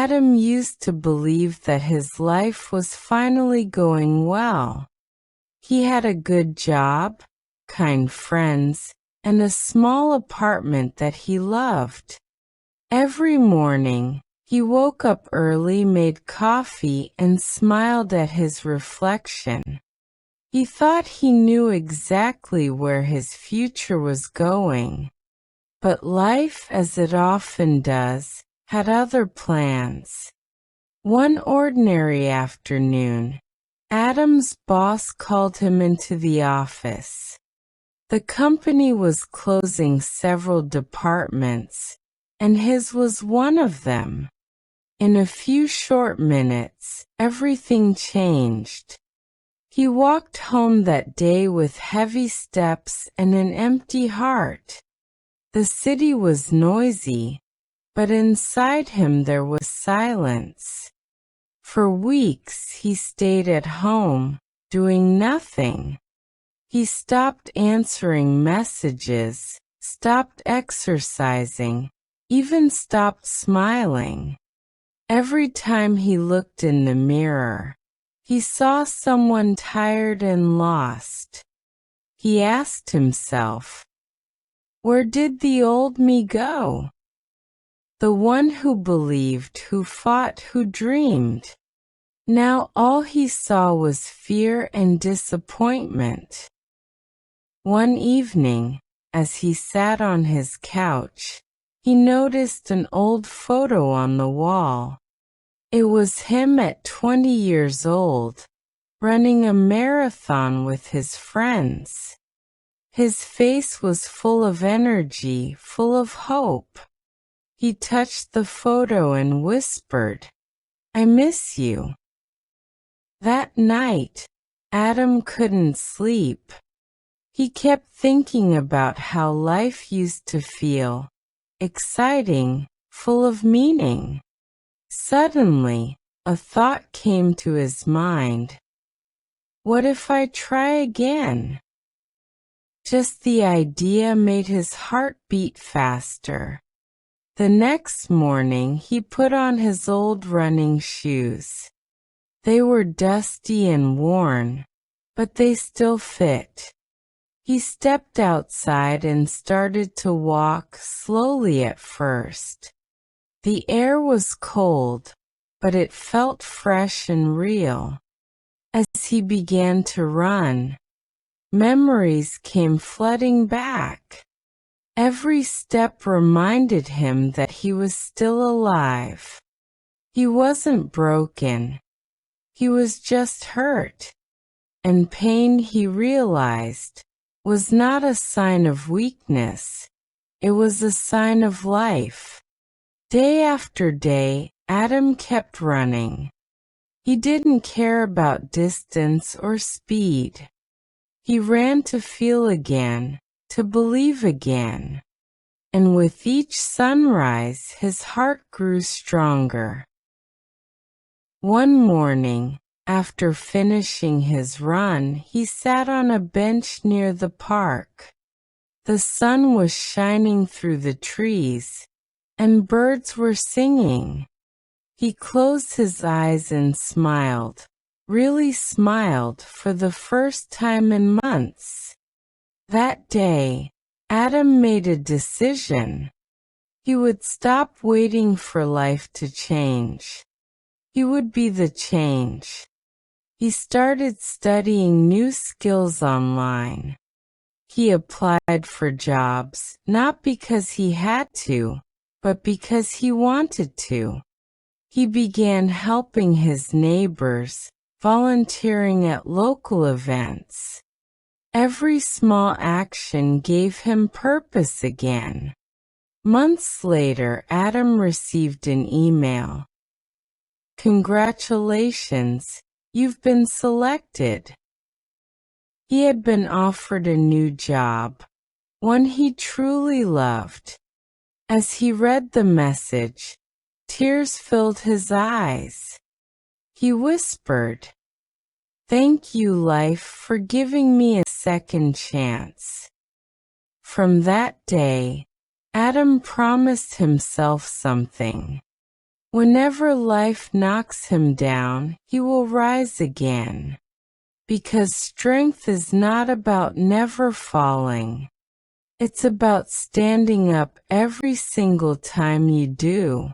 Adam used to believe that his life was finally going well. He had a good job, kind friends, and a small apartment that he loved. Every morning, he woke up early, made coffee, and smiled at his reflection. He thought he knew exactly where his future was going. But life, as it often does, had other plans. One ordinary afternoon, Adam's boss called him into the office. The company was closing several departments, and his was one of them. In a few short minutes, everything changed. He walked home that day with heavy steps and an empty heart. The city was noisy, but inside him there was silence. For weeks he stayed at home, doing nothing. He stopped answering messages, stopped exercising, even stopped smiling. Every time he looked in the mirror, he saw someone tired and lost. He asked himself, where did the old me go? The one who believed, who fought, who dreamed. Now all he saw was fear and disappointment. One evening, as he sat on his couch, he noticed an old photo on the wall. It was him at 20 years old, running a marathon with his friends. His face was full of energy, full of hope. He touched the photo and whispered, "I miss you." That night, Adam couldn't sleep. He kept thinking about how life used to feel, exciting, full of meaning. Suddenly, a thought came to his mind. What if I try again? Just the idea made his heart beat faster. The next morning, he put on his old running shoes. They were dusty and worn, but they still fit. He stepped outside and started to walk slowly at first. The air was cold, but it felt fresh and real. As he began to run, memories came flooding back. Every step reminded him that he was still alive. He wasn't broken. He was just hurt. And pain, he realized, was not a sign of weakness. It was a sign of life. Day after day, Adam kept running. He didn't care about distance or speed. He ran to feel again, to believe again. And with each sunrise, his heart grew stronger. One morning, after finishing his run, he sat on a bench near the park. The sun was shining through the trees, and birds were singing. He closed his eyes and smiled, really smiled for the first time in months. That day, Adam made a decision. He would stop waiting for life to change. He would be the change. He started studying new skills online. He applied for jobs, not because he had to, but because he wanted to. He began helping his neighbors, volunteering at local events. Every small action gave him purpose again. Months later, Adam received an email. "Congratulations, you've been selected." He had been offered a new job, one he truly loved. As he read the message, tears filled his eyes. He whispered, "Thank you, life, for giving me a second chance." From that day, Adam promised himself something. Whenever life knocks him down, he will rise again. Because strength is not about never falling. It's about standing up every single time you do.